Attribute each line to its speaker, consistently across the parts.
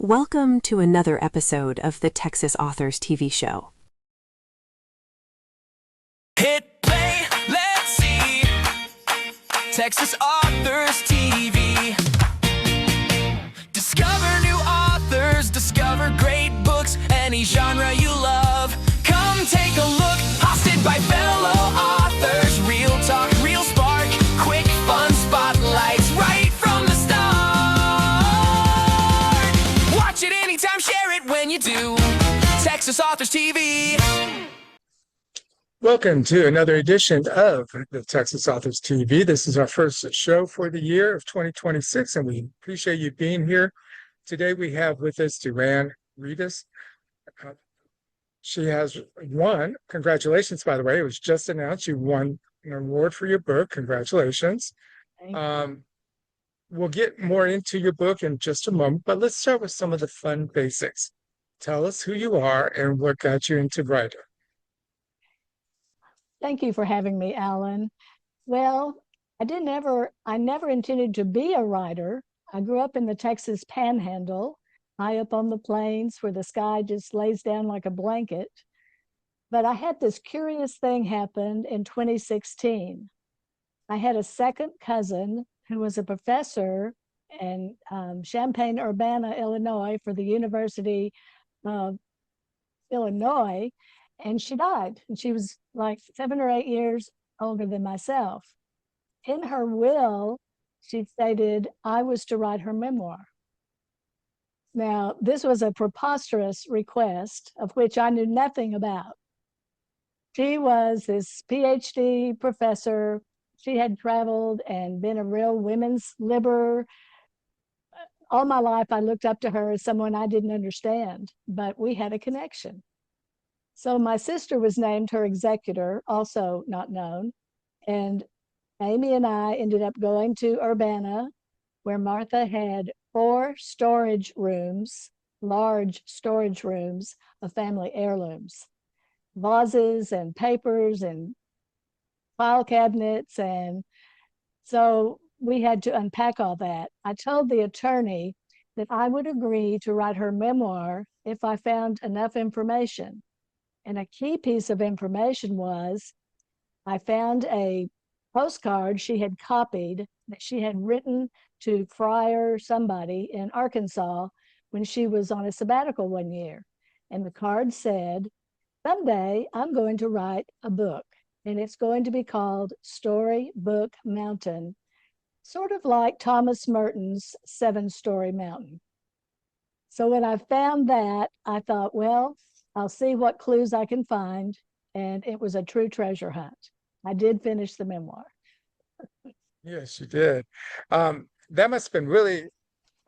Speaker 1: Welcome to another episode of the Texas Authors TV show.
Speaker 2: Hit play, let's see. Texas Authors TV. Discover new authors, discover great books, any genre you love. Come take a look, hosted by fellow authors. Real talk, real spark, quick fun spotlights right from the start. Watch it anytime, share it when you do. Texas Authors TV.
Speaker 3: Welcome to another edition of the Texas Authors TV. This is our first show for the year of 2026, and we appreciate you being here. Today we have with us DuAnne Redus. She has won, congratulations, by the way, it was just announced you won an award for your book. Congratulations.
Speaker 4: Thank you.
Speaker 3: We'll get more into your book in just a moment, but let's start with some of the fun basics. Tell us who you are and what got you into writing.
Speaker 4: Thank you for having me, Alan. Well, I never intended to be a writer. I grew up in the Texas Panhandle, high up on the plains where the sky just lays down like a blanket. But I had this curious thing happen in 2016. I had a second cousin who was a professor in Champaign-Urbana, Illinois, for the University of Illinois, and she died. And she was like 7 or 8 years older than myself. In her will, she stated I was to write her memoir. Now, this was a preposterous request of which I knew nothing about. She was this PhD professor. She had traveled and been a real women's liberator. All my life, I looked up to her as someone I didn't understand, but we had a connection. So my sister was named her executor, also not known. And Amy and I ended up going to Urbana, where Martha had 4 storage rooms, large storage rooms of family heirlooms, vases and papers and file cabinets. And so we had to unpack all that. I told the attorney that I would agree to write her memoir if I found enough information. And a key piece of information was I found a postcard she had copied that she had written to Friar somebody in Arkansas when she was on a sabbatical one year. And the card said, someday I'm going to write a book, and it's going to be called Storybook Mountain, sort of like Thomas Merton's 7-Story Mountain. So when I found that, I thought, well, I'll see what clues I can find. And it was a true treasure hunt. I did finish the memoir.
Speaker 3: Yes, you did. That must have been really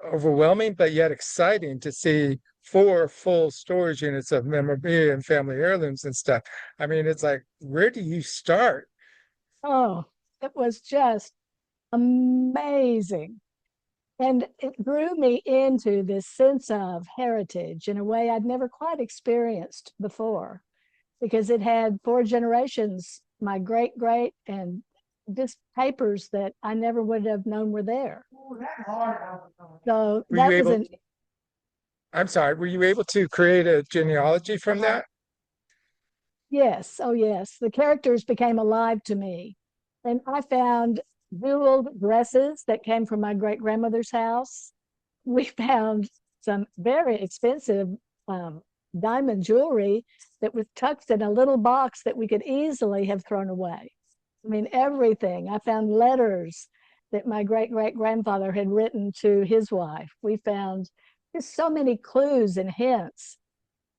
Speaker 3: overwhelming, but yet exciting to see 4 full storage units of memorabilia and family heirlooms and stuff. I mean, it's like, where do you start?
Speaker 4: Oh, it was just amazing. And it drew me into this sense of heritage in a way I'd never quite experienced before, because it had 4 generations, my great, and just papers that I never would have known were there. So
Speaker 3: Were
Speaker 4: that
Speaker 3: you
Speaker 4: was
Speaker 3: able, I'm sorry, were you able to create a genealogy from that?
Speaker 4: yes, oh yes, the characters became alive to me. And I found jeweled dresses that came from my great-grandmother's house. We found some very expensive diamond jewelry that was tucked in a little box that we could easily have thrown away. I mean, everything. I found letters that my great-great-grandfather had written to his wife. We found just so many clues and hints.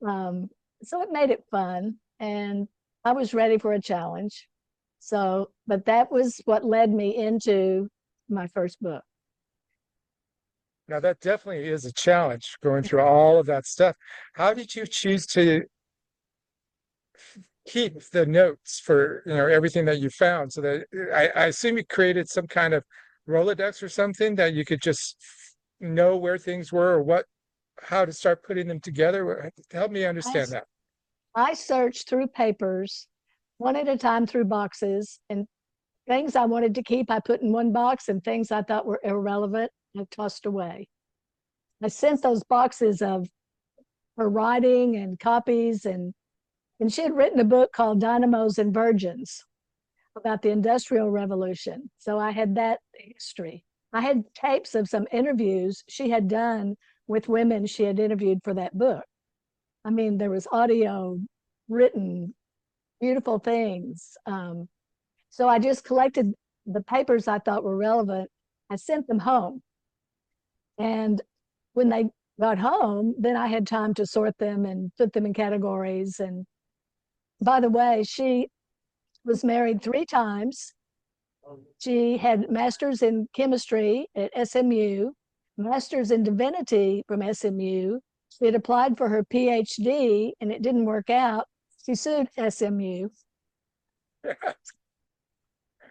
Speaker 4: So it made it fun, and I was ready for a challenge. So, but that was what led me into my first book.
Speaker 3: Now, that definitely is a challenge going through all of that stuff. How did you choose to keep the notes for, everything that you found? So that I assume you created some kind of Rolodex or something that you could just know where things were or how to start putting them together. Help me understand that.
Speaker 4: I searched through papers one at a time through boxes, and things I wanted to keep, I put in one box, and things I thought were irrelevant, I tossed away. I sent those boxes of her writing and copies, and she had written a book called Dynamos and Virgins about the Industrial Revolution. So I had that history. I had tapes of some interviews she had done with women she had interviewed for that book. I mean, there was audio, written, beautiful things. So I just collected the papers I thought were relevant. I sent them home. And when they got home, then I had time to sort them and put them in categories. And by the way, she was married 3 times. She had masters in chemistry at SMU, masters in divinity from SMU. She had applied for her PhD and it didn't work out. She sued SMU.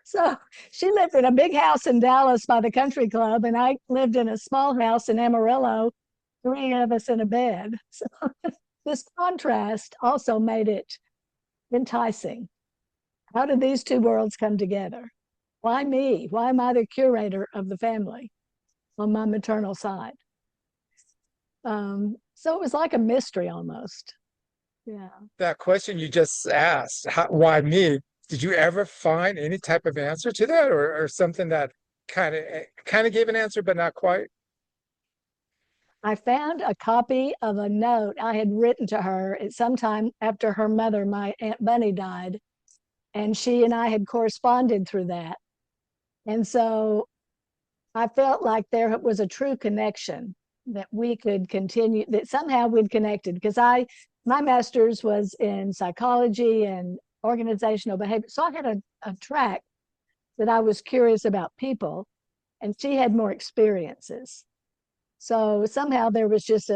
Speaker 4: So she lived in a big house in Dallas by the country club, and I lived in a small house in Amarillo, 3 of us in a bed. So this contrast also made it enticing. How did these 2 worlds come together? Why me? Why am I the curator of the family on my maternal side? So it was like a mystery almost. Yeah.
Speaker 3: That question you just asked, why me? Did you ever find any type of answer to that, or something that kind of gave an answer, but not quite?
Speaker 4: I found a copy of a note I had written to her at some time after her mother, my Aunt Bunny, died. And she and I had corresponded through that. And so I felt like there was a true connection that we could continue, that somehow we'd connected. Because my master's was in psychology and organizational behavior. So I had a track that I was curious about people, and she had more experiences. So somehow there was just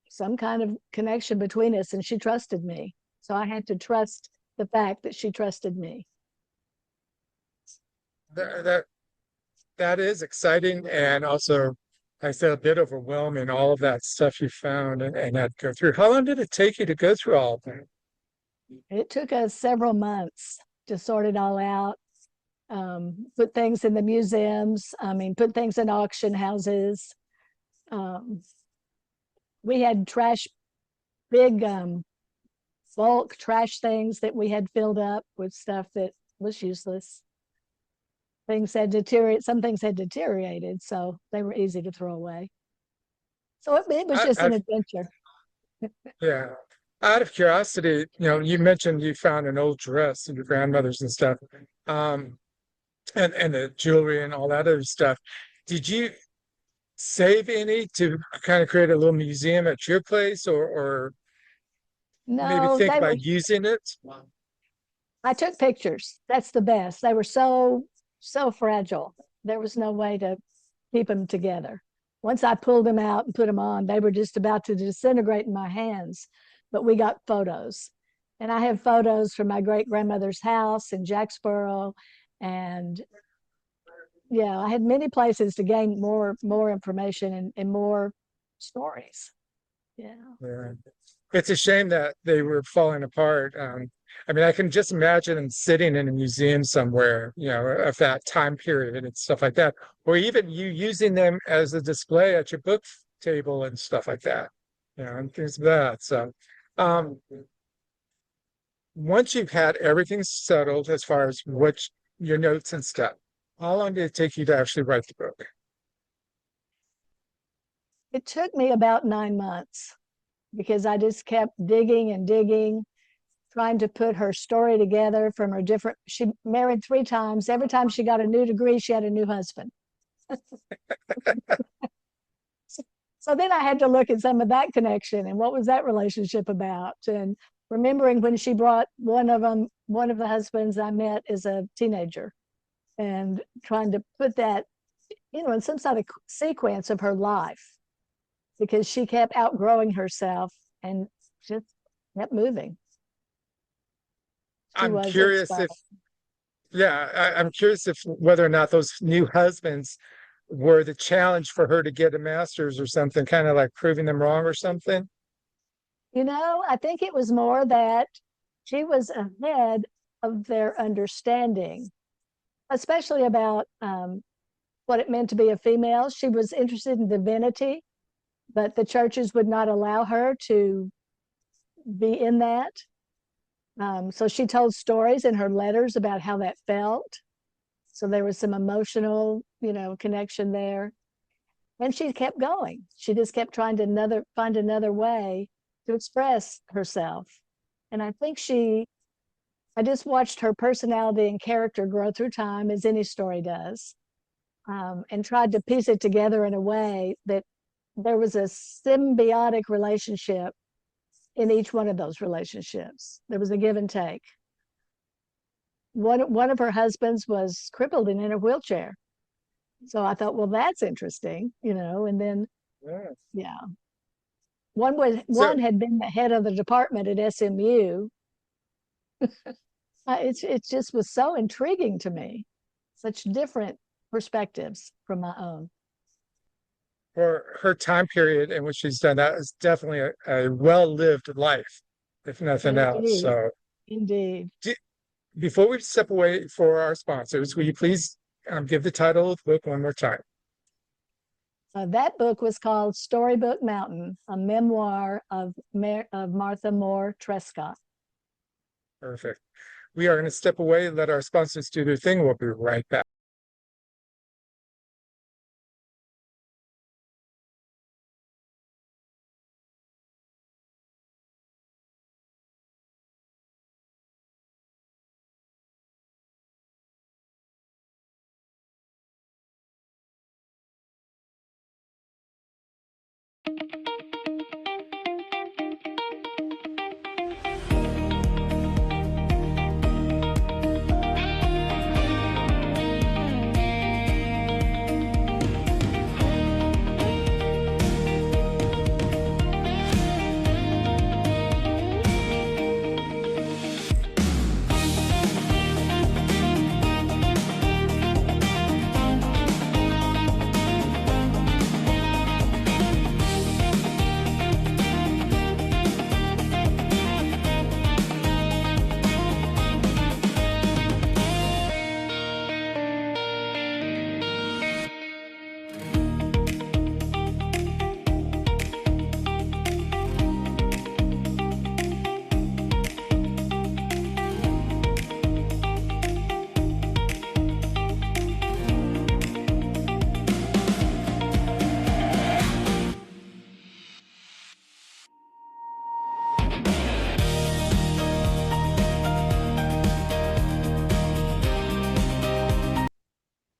Speaker 4: some kind of connection between us, and she trusted me. So I had to trust the fact that she trusted me.
Speaker 3: That is exciting, and also, like I said, a bit overwhelming, all of that stuff you found and had to go through. How long did it take you to go through all of that?
Speaker 4: It took us several months to sort it all out, put things in the museums, put things in auction houses. We had big bulk trash things that we had filled up with stuff that was useless. Some things had deteriorated, so they were easy to throw away. So it was just an adventure.
Speaker 3: Yeah. Out of curiosity, you mentioned you found an old dress in your grandmother's and stuff, and the jewelry and all that other stuff. Did you save any to kind of create a little museum at your place, or maybe
Speaker 4: No,
Speaker 3: think about using it?
Speaker 4: I took pictures. That's the best. They were so fragile. There was no way to keep them together. Once I pulled them out and put them on, they were just about to disintegrate in my hands. But we got photos. And I have photos from my great grandmother's house in Jacksboro. And yeah, I had many places to gain more information and more stories. Yeah.
Speaker 3: Yeah. It's a shame that they were falling apart. I can just imagine them sitting in a museum somewhere, of that time period and stuff like that, or even you using them as a display at your book table and stuff like that, and things like that. So, once you've had everything settled as far as your notes and stuff, how long did it take you to actually write the book?
Speaker 4: It took me about 9 months because I just kept digging and digging, trying to put her story together from she married 3 times. Every time she got a new degree, she had a new husband. So then I had to look at some of that connection and what was that relationship about, and remembering when she brought one of the husbands I met as a teenager, and trying to put that, in some sort of sequence of her life, because she kept outgrowing herself and just kept moving.
Speaker 3: I'm curious if whether or not those new husbands were the challenge for her to get a master's or something, kind of like proving them wrong or something.
Speaker 4: I think it was more that she was ahead of their understanding, especially about what it meant to be a female. She was interested in divinity. but the churches would not allow her to be in that. So she told stories in her letters about how that felt. So there was some emotional, connection there. And she kept going. She just kept trying to find another way to express herself. And I just watched her personality and character grow through time, as any story does, and tried to piece it together in a way that there was a symbiotic relationship in each one of those relationships. There was a give and take. One of her husbands was crippled and in a wheelchair. So I thought, well, that's interesting, and then,
Speaker 3: Yeah.
Speaker 4: yeah.
Speaker 3: So
Speaker 4: One had been the head of the department at SMU. It just was so intriguing to me, such different perspectives from my own.
Speaker 3: for her time period in which she's done that is definitely a well-lived life, if nothing else.
Speaker 4: Indeed,
Speaker 3: So
Speaker 4: indeed.
Speaker 3: before we step away for our sponsors, will you please give the title of the book one more time?
Speaker 4: That book was called Storybook Mountain, a memoir of Martha Moore Trescott.
Speaker 3: Perfect. We are going to step away and let our sponsors do their thing. We'll be right back.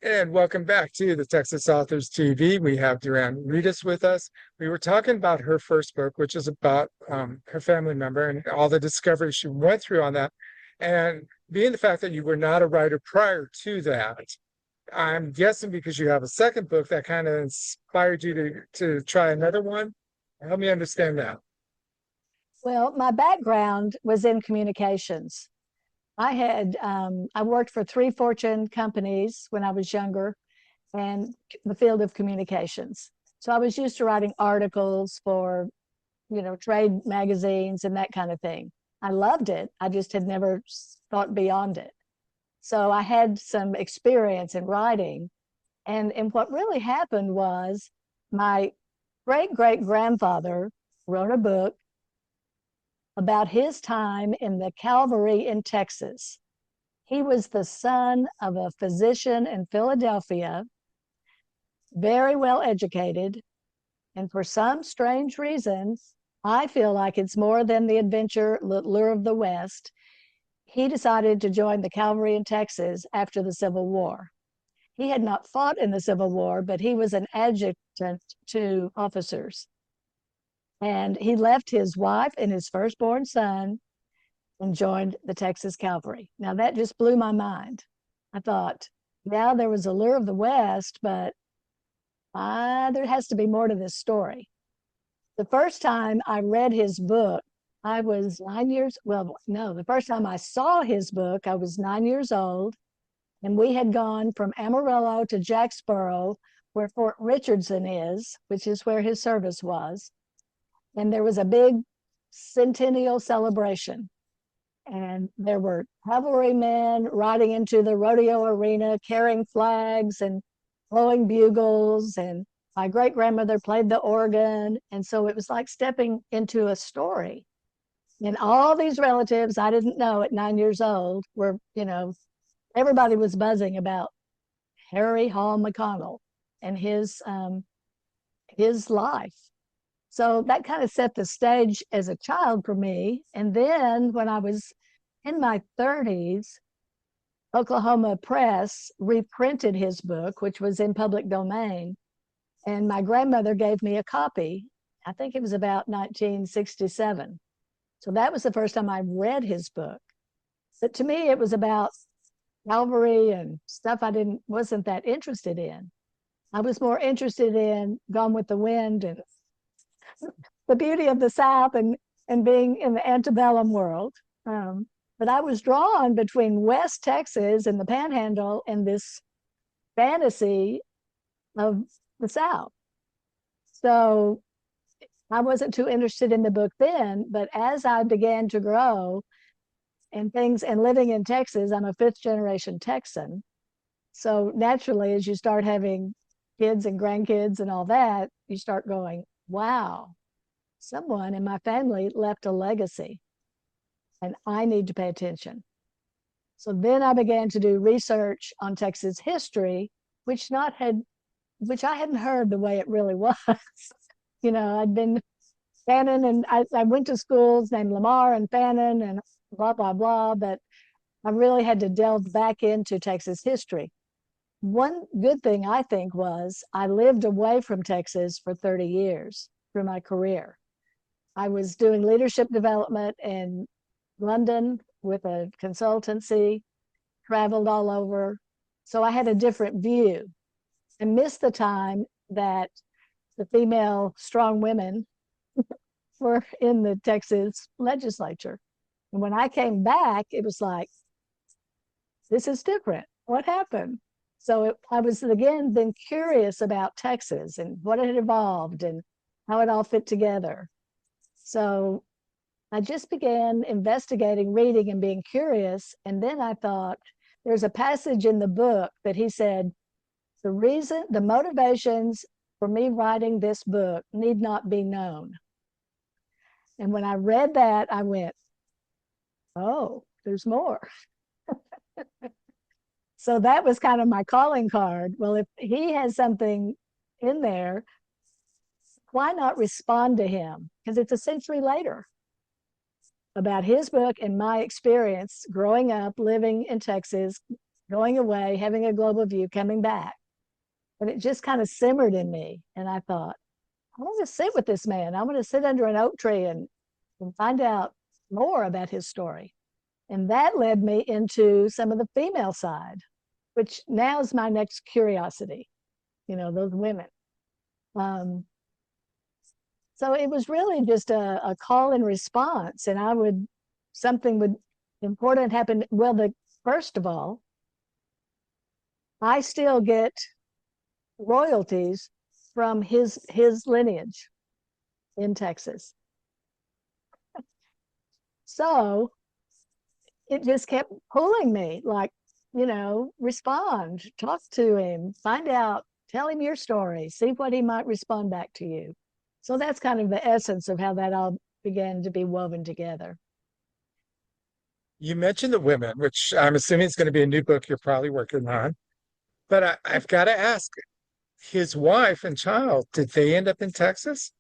Speaker 3: And welcome back to the Texas Authors TV. We have DuAnne Redus with us. We were talking about her first book, which is about her family member and all the discoveries she went through on that. And being the fact that you were not a writer prior to that, I'm guessing because you have a second book that kind of inspired you to try another one. Help me understand that.
Speaker 4: Well, my background was in communications. I worked for 3 Fortune companies when I was younger, and the field of communications. So I was used to writing articles for, trade magazines and that kind of thing. I loved it. I just had never thought beyond it. So I had some experience in writing. And what really happened was my great great grandfather wrote a book about his time in the cavalry in Texas. He was the son of a physician in Philadelphia, very well educated. And for some strange reason, I feel like it's more than the adventure lure of the West. He decided to join the cavalry in Texas after the Civil War. He had not fought in the Civil War, but he was an adjutant to officers. And he left his wife and his firstborn son and joined the Texas Cavalry. Now, that just blew my mind. I thought, yeah, there was a lure of the West, but there has to be more to this story. The first time I read his book, I was 9 years, well, no, the first time I saw his book, I was 9 years old. And we had gone from Amarillo to Jacksboro, where Fort Richardson is, which is where his service was. And there was a big centennial celebration. And there were cavalrymen riding into the rodeo arena, carrying flags and blowing bugles. And my great grandmother played the organ. And so it was like stepping into a story. And all these relatives I didn't know at 9 years old were, everybody was buzzing about Harry Hall McConnell and his life. So that kind of set the stage as a child for me. And then when I was in my 30s, Oklahoma Press reprinted his book, which was in public domain. And my grandmother gave me a copy. I think it was about 1967. So that was the first time I read his book. But to me, it was about Calvary and stuff I wasn't that interested in. I was more interested in Gone with the Wind and the beauty of the South and being in the antebellum world. But I was drawn between West Texas and the Panhandle and this fantasy of the South. So I wasn't too interested in the book then, but as I began to grow and living in Texas, I'm a fifth generation Texan. So naturally, as you start having kids and grandkids and all that, you start going, wow, someone in my family left a legacy and I need to pay attention. So then I began to do research on Texas history, which I hadn't heard the way it really was. I'd been Fannin, and I went to schools named Lamar and Fannin and blah, blah, blah, but I really had to delve back into Texas history. One good thing I think was I lived away from Texas for 30 years through my career. I was doing leadership development in London with a consultancy, traveled all over. So I had a different view and missed the time that the female strong women were in the Texas legislature. And when I came back, it was like, this is different. What happened? So I was again then curious about Texas and what had evolved and how it all fit together. So I just began investigating, reading, and being curious. And then I thought, there's a passage in the book that he said, the motivations for me writing this book need not be known. And when I read that, I went, oh, there's more. So that was kind of my calling card. Well, if he has something in there, why not respond to him? Because it's a century later about his book and my experience growing up, living in Texas, going away, having a global view, coming back. And it just kind of simmered in me. And I thought, I want to sit with this man. I want to sit under an oak tree and find out more about his story. And that led me into some of the female side, which now is my next curiosity, those women. So it was really just a call and response. And something would important happen. Well, first of all, I still get royalties from his lineage in Texas. So it just kept pulling me, like, respond, talk to him, find out, tell him your story, see what he might respond back to you. So that's kind of the essence of how that all began to be woven together.
Speaker 3: You mentioned the women, which I'm assuming is going to be a new book you're probably working on. But I've got to ask, his wife and child, did they end up in Texas?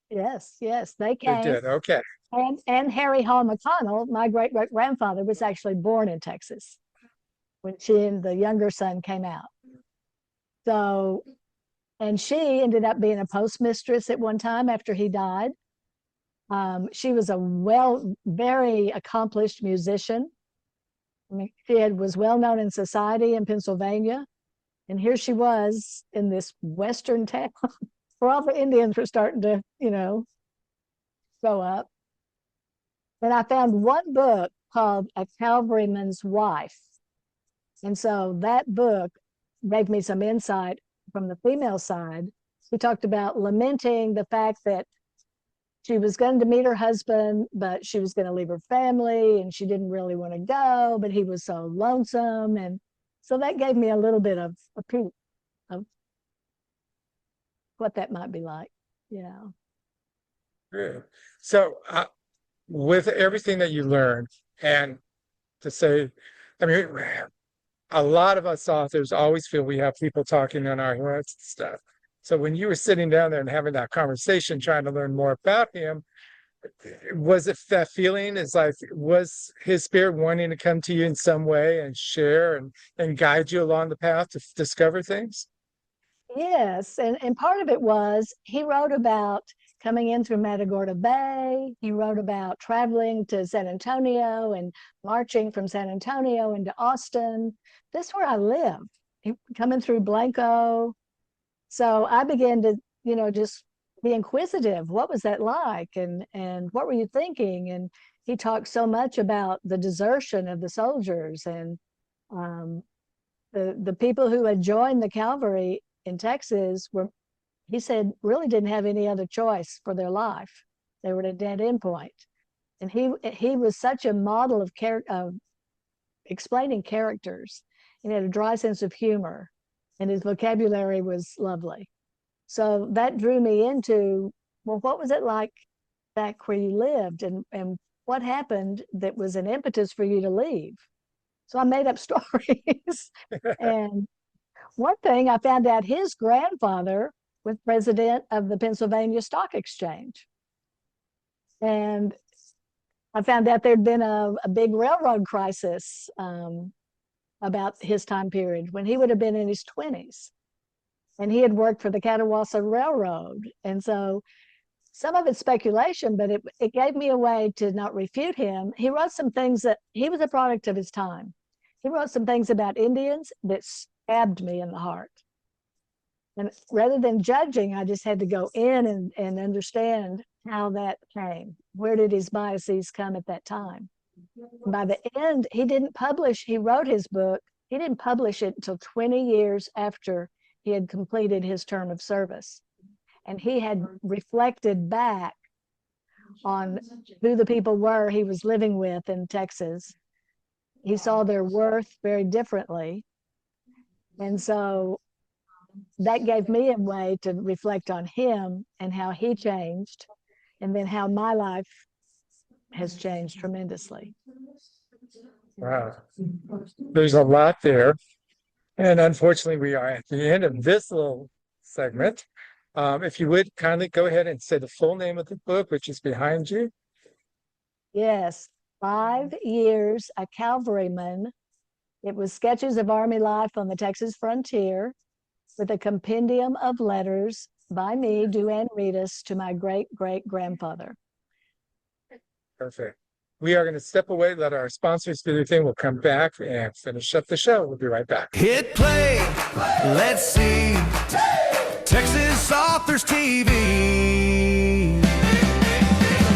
Speaker 4: Yes, they
Speaker 3: They
Speaker 4: came.
Speaker 3: did. Okay.
Speaker 4: And Harry Hall McConnell, my great great grandfather, was actually born in Texas when she and the younger son came out. So, and she ended up being a postmistress at one time after he died. She was very accomplished musician. I mean, she was well known in society in Pennsylvania. And here she was in this Western town where all the Indians were starting to, show up. And I found one book called A Cavalryman's Wife. And so that book gave me some insight from the female side. She talked about lamenting the fact that she was going to meet her husband, but she was going to leave her family and she didn't really want to go, but he was so lonesome. And so that gave me a little bit of a peek of what that might be like.
Speaker 3: Good. So, with everything that you learned, and to say, I mean, a lot of us authors always feel we have people talking in our heads and stuff. So when you were sitting down there and having that conversation, trying to learn more about him, was it that feeling is like, was his spirit wanting to come to you in some way and share and guide you along the path to discover things?
Speaker 4: Yes, and part of it was he wrote about coming in through Matagorda Bay. He wrote about traveling to San Antonio and marching from San Antonio into Austin. This is where I live, coming through Blanco. So I began to, just be inquisitive. What was that like? And what were you thinking? And he talked so much about the desertion of the soldiers and the people who had joined the cavalry in Texas were, he said, really didn't have any other choice for their life. They were at a dead end point. And he was such a model of explaining characters. He had a dry sense of humor, and his vocabulary was lovely. So that drew me into, well, what was it like back where you lived, and what happened that was an impetus for you to leave? So I made up stories. And one thing I found out, his grandfather was president of the Pennsylvania Stock Exchange. And I found out there'd been a big railroad crisis about his time period when he would have been in his 20s. And he had worked for the Catawassa Railroad. And so some of it's speculation, but it gave me a way to not refute him. He wrote some things that he was a product of his time. He wrote some things about Indians that stabbed me in the heart. And rather than judging, I just had to go in and understand how that came. Where did his biases come at that time? And by the end, he wrote his book. He didn't publish it until 20 years after he had completed his term of service. And he had reflected back on who the people were he was living with in Texas. He saw their worth very differently. And so that gave me a way to reflect on him and how he changed, and then how my life has changed tremendously.
Speaker 3: Wow. There's a lot there. And unfortunately, we are at the end of this little segment. If you would kindly go ahead and say the full name of the book, which is behind you.
Speaker 4: Yes, 5 Years a Cavalryman. It was sketches of Army life on the Texas frontier with a compendium of letters by me, DuAnne Redus, to my great-great-grandfather.
Speaker 3: Perfect. We are going to step away, let our sponsors do their thing. We'll come back and finish up the show. We'll be right back.
Speaker 2: Hit play, let's see. Texas Authors TV.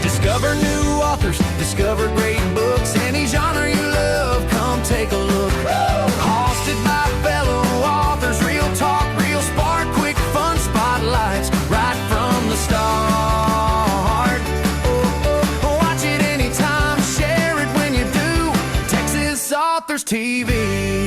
Speaker 2: Discover new authors, discover great books, any genre you love, come take a look. Hosted by fellow authors, real talk, real spark, quick fun spotlights, right from the start. Watch it anytime, share it when you do. Texas Authors TV.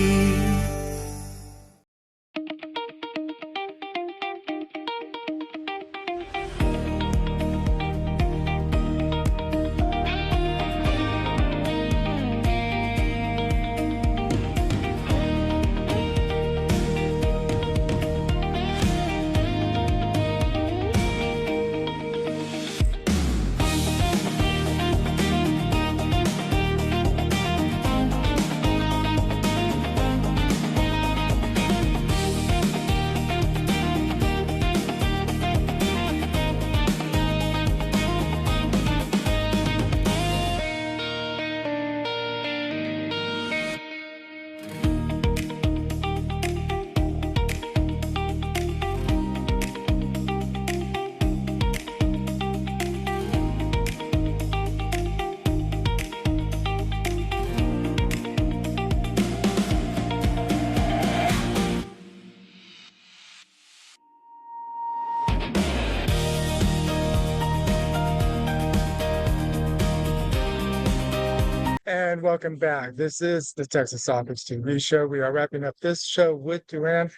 Speaker 3: And welcome back. This is the Texas Authors TV show. We are wrapping up this show with DuAnne,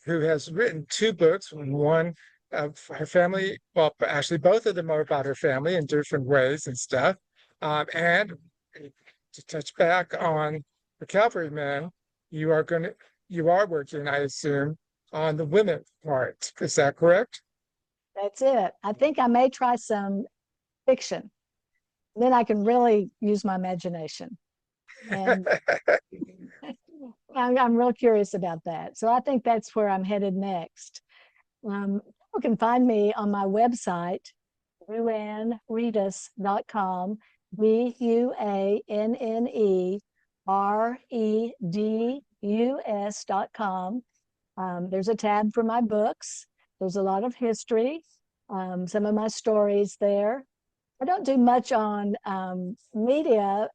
Speaker 3: who has written 2 books. One of her family. Well, actually, both of them are about her family in different ways and stuff. And to touch back on the Cavalryman, you are working, I assume, on the women part. Is that correct?
Speaker 4: That's it. I think I may try some fiction. Then I can really use my imagination. And I'm real curious about that. So I think that's where I'm headed next. People can find me on my website, DuAnneRedus.com, DuAnneRedus.com. There's a tab for my books. There's a lot of history, some of my stories there. I don't do much on media.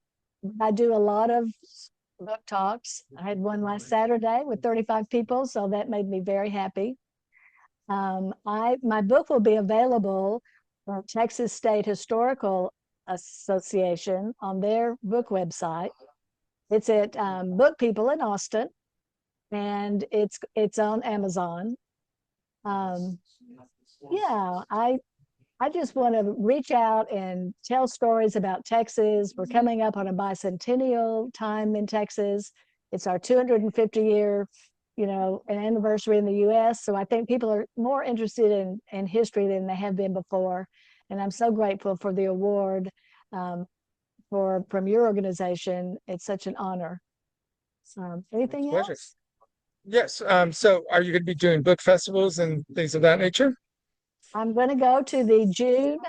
Speaker 4: I do a lot of book talks. I had one last Saturday with 35 people, so that made me very happy. My book will be available from Texas State Historical Association on their book website. It's at Book People in Austin, and it's on Amazon. Yeah, I just want to reach out and tell stories about Texas. We're coming up on a bicentennial time in Texas. It's our 250-year, an anniversary in the U.S. So I think people are more interested in history than they have been before. And I'm so grateful for the award from your organization. It's such an honor. Anything else?
Speaker 3: Yes. So are you going to be doing book festivals and things of that nature?
Speaker 4: I'm going to go to the June,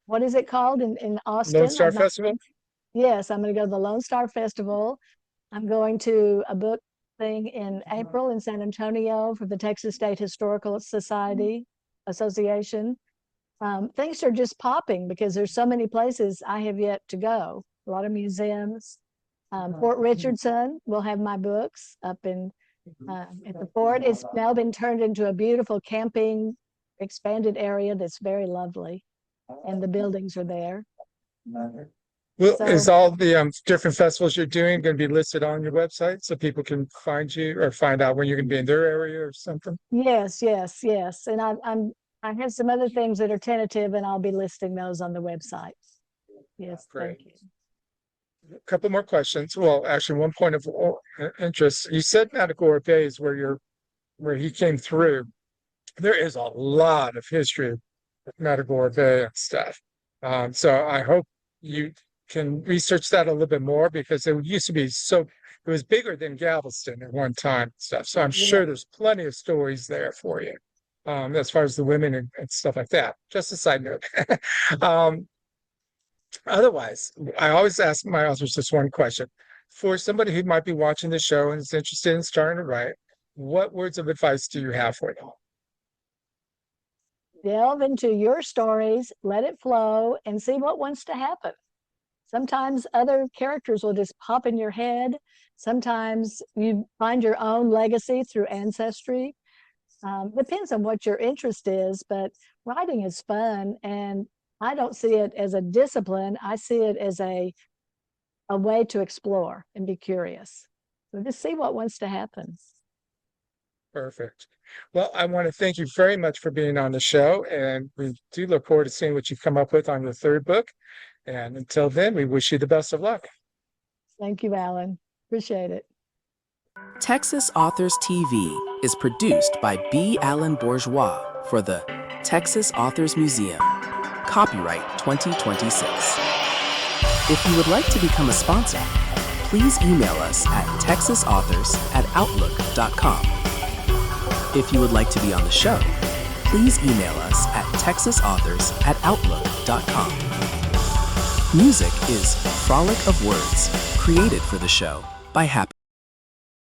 Speaker 4: what is it called in Austin?
Speaker 3: Lone Star Festival?
Speaker 4: Yes, I'm going to go to the Lone Star Festival. I'm going to a book thing in April in San Antonio for the Texas State Historical Society Association. Things are just popping because there's so many places I have yet to go. A lot of museums. Fort Richardson will have my books up in at the fort. It's now been turned into a beautiful camping expanded area that's very lovely, and the buildings are there.
Speaker 3: Well, is all the different festivals you're doing going to be listed on your website so people can find you or find out when you're going to be in their area or something?
Speaker 4: Yes. And I have some other things that are tentative, and I'll be listing those on the website. Yes,
Speaker 3: Great.
Speaker 4: thank you.
Speaker 3: A couple more questions. Well, actually, one point of interest. You said Matagorda Bay is where he came through. There is a lot of history of Matagorda Bay and stuff. So I hope you can research that a little bit more because it used to be it was bigger than Galveston at one time and stuff. So I'm sure there's plenty of stories there for you as far as the women and stuff like that. Just a side note. Otherwise, I always ask my authors this one question. For somebody who might be watching the show and is interested in starting to write, what words of advice do you have for them?
Speaker 4: Delve into your stories, let it flow, and see what wants to happen. Sometimes other characters will just pop in your head. Sometimes you find your own legacy through ancestry. Depends on what your interest is, but writing is fun, and I don't see it as a discipline. I see it as a way to explore and be curious. So just see what wants to happen.
Speaker 3: Perfect. Well, I want to thank you very much for being on the show, and we do look forward to seeing what you come up with on your third book. And until then, we wish you the best of luck.
Speaker 4: Thank you, Alan. Appreciate it.
Speaker 2: Texas Authors TV is produced by B. Allen Bourgeois for the Texas Authors Museum. Copyright 2026. If you would like to become a sponsor, please email us at texasauthors@outlook.com. If you would like to be on the show, please email us at texasauthors@outlook.com. Music is Frolic of Words, created for the show by Happy.